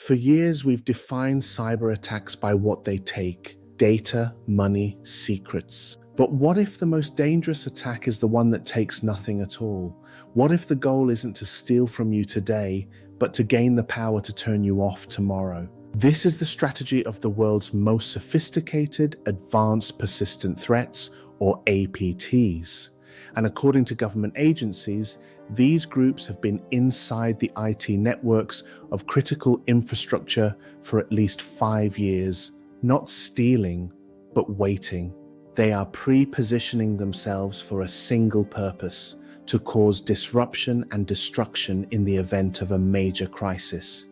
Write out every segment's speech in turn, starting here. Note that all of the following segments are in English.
For years, we've defined cyber attacks by what they take: data, money, secrets. But what if the most dangerous attack is the one that takes nothing at all? What if the goal isn't to steal from you today, but to gain the power to turn you off tomorrow? This is the strategy of the world's most sophisticated, advanced persistent threats, or APTs. And according to government agencies, these groups have been inside the IT networks of critical infrastructure for at least 5 years, not stealing, but waiting. They are pre-positioning themselves for a single purpose: to cause disruption and destruction in the event of a major crisis.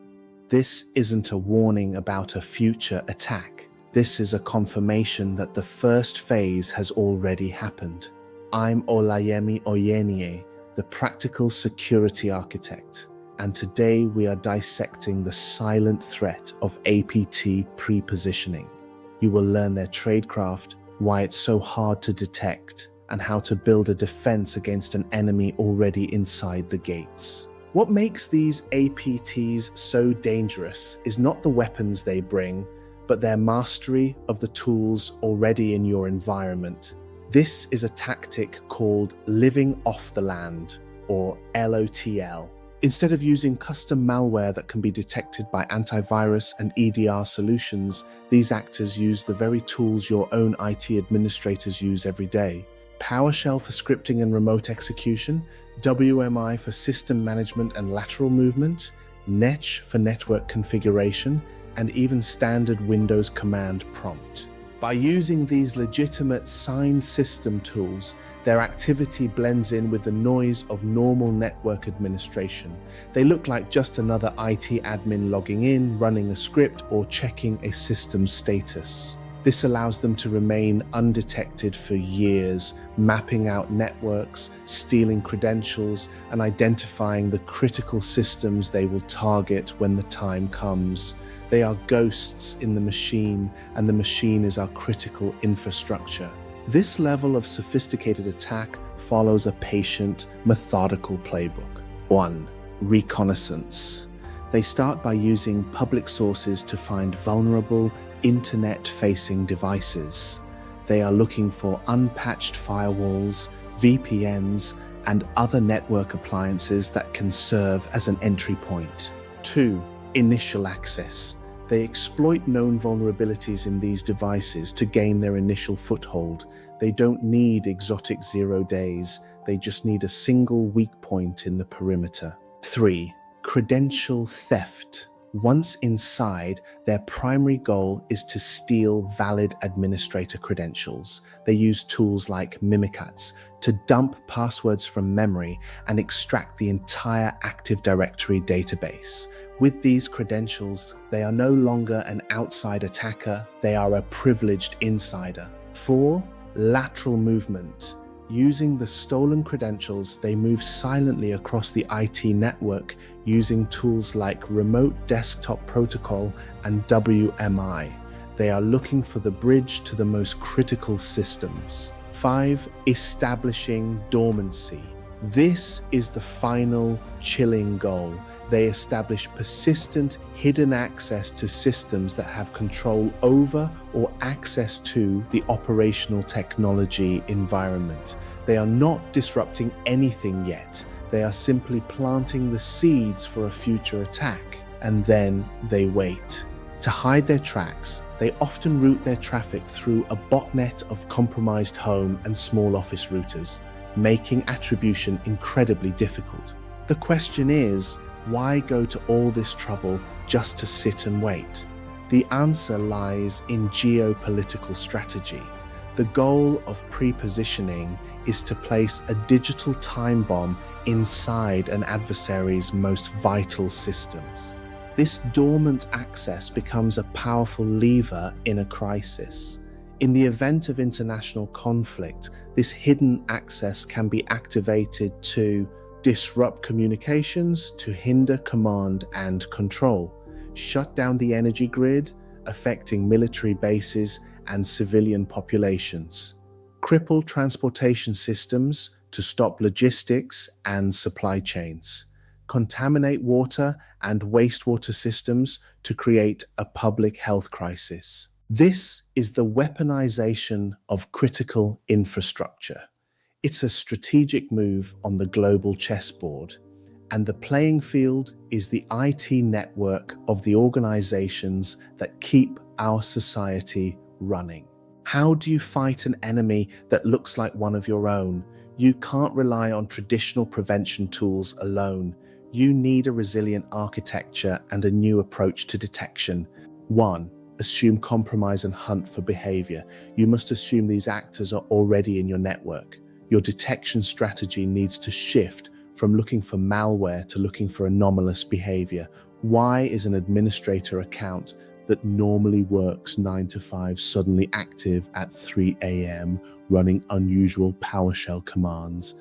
This isn't a warning about a future attack. This is a confirmation that the first phase has already happened. I'm Olayemi Oyenye, the practical security architect, and today we are dissecting the silent threat of APT pre-positioning. You will learn their tradecraft, why it's so hard to detect, and how to build a defense against an enemy already inside the gates. What makes these APTs so dangerous is not the weapons they bring, but their mastery of the tools already in your environment. This is a tactic called living off the land, or LOTL. Instead of using custom malware that can be detected by antivirus and EDR solutions, these actors use the very tools your own IT administrators use every day. PowerShell for scripting and remote execution, WMI for system management and lateral movement, Netch for network configuration, and even standard Windows command prompt. By using these legitimate signed system tools, their activity blends in with the noise of normal network administration. They look like just another IT admin logging in, running a script, or checking a system status. This allows them to remain undetected for years, mapping out networks, stealing credentials, and identifying the critical systems they will target when the time comes. They are ghosts in the machine, and the machine is our critical infrastructure. This level of sophisticated attack follows a patient, methodical playbook. 1. Reconnaissance. They start by using public sources to find vulnerable, internet-facing devices. They are looking for unpatched firewalls, VPNs, and other network appliances that can serve as an entry point. 2. Initial access. They exploit known vulnerabilities in these devices to gain their initial foothold. They don't need exotic 0 days, they just need a single weak point in the perimeter. 3. Credential theft. Once inside, their primary goal is to steal valid administrator credentials. They use tools like Mimikatz to dump passwords from memory and extract the entire Active Directory database. With these credentials, they are no longer an outside attacker, they are a privileged insider. 4. Lateral movement. Using the stolen credentials, they move silently across the IT network using tools like Remote Desktop Protocol and WMI. They are looking for the bridge to the most critical systems. 5. Establishing dormancy. This is the final chilling goal. They establish persistent, hidden access to systems that have control over or access to the operational technology environment. They are not disrupting anything yet. They are simply planting the seeds for a future attack, and then they wait. To hide their tracks, they often route their traffic through a botnet of compromised home and small office routers, making attribution incredibly difficult. The question is, why go to all this trouble just to sit and wait? The answer lies in geopolitical strategy. The goal of pre-positioning is to place a digital time bomb inside an adversary's most vital systems. This dormant access becomes a powerful lever in a crisis. In the event of international conflict, this hidden access can be activated to disrupt communications, to hinder command and control, shut down the energy grid, affecting military bases and civilian populations, cripple transportation systems to stop logistics and supply chains, contaminate water and wastewater systems to create a public health crisis. This is the weaponization of critical infrastructure. It's a strategic move on the global chessboard, and the playing field is the IT network of the organizations that keep our society running. How do you fight an enemy that looks like one of your own? You can't rely on traditional prevention tools alone. You need a resilient architecture and a new approach to detection. 1. Assume compromise and hunt for behavior. You must assume these actors are already in your network. Your detection strategy needs to shift from looking for malware to looking for anomalous behavior. Why is an administrator account that normally works 9 to 5 suddenly active at 3 a.m. running unusual PowerShell commands?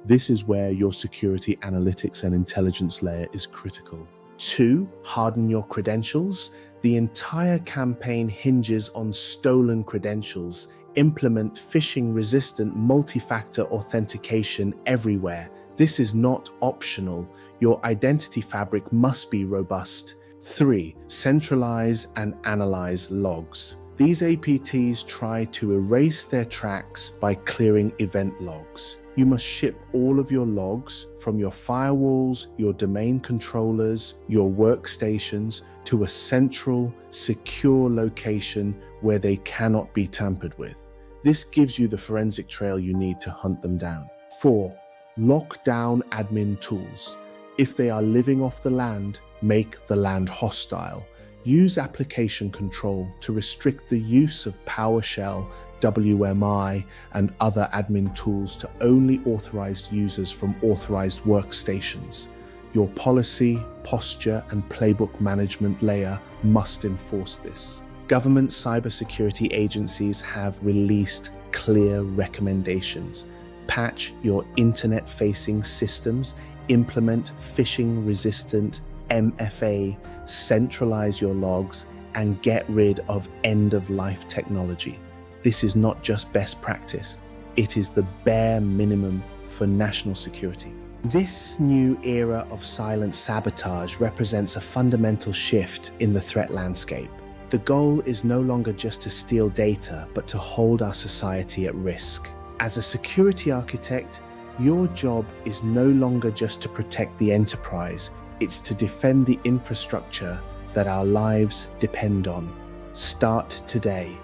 This is where your security analytics and intelligence layer is critical. 2. Harden your credentials. The entire campaign hinges on stolen credentials. Implement phishing-resistant multi-factor authentication everywhere. This is not optional. Your identity fabric must be robust. 3. Centralize and analyze logs. These APTs try to erase their tracks by clearing event logs. You must ship all of your logs from your firewalls, your domain controllers, your workstations to a central, secure location where they cannot be tampered with. This gives you the forensic trail you need to hunt them down. 4. Lock down admin tools. If they are living off the land, make the land hostile. Use application control to restrict the use of PowerShell, WMI, and other admin tools to only authorized users from authorized workstations. Your policy, posture, and playbook management layer must enforce this. Government cybersecurity agencies have released clear recommendations. Patch your internet-facing systems, implement phishing-resistant MFA, centralize your logs, and get rid of end-of-life technology. This is not just best practice, it is the bare minimum for national security. This new era of silent sabotage represents a fundamental shift in the threat landscape. The goal is no longer just to steal data, but to hold our society at risk. As a security architect, your job is no longer just to protect the enterprise, it's to defend the infrastructure that our lives depend on. Start today.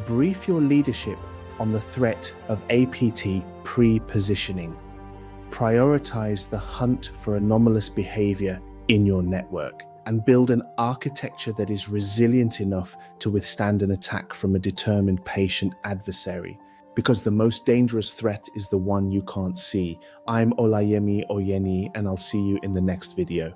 Brief your leadership on the threat of APT pre-positioning. Prioritize the hunt for anomalous behavior in your network and build an architecture that is resilient enough to withstand an attack from a determined patient adversary. Because the most dangerous threat is the one you can't see. I'm Olayemi Oyeni, and I'll see you in the next video.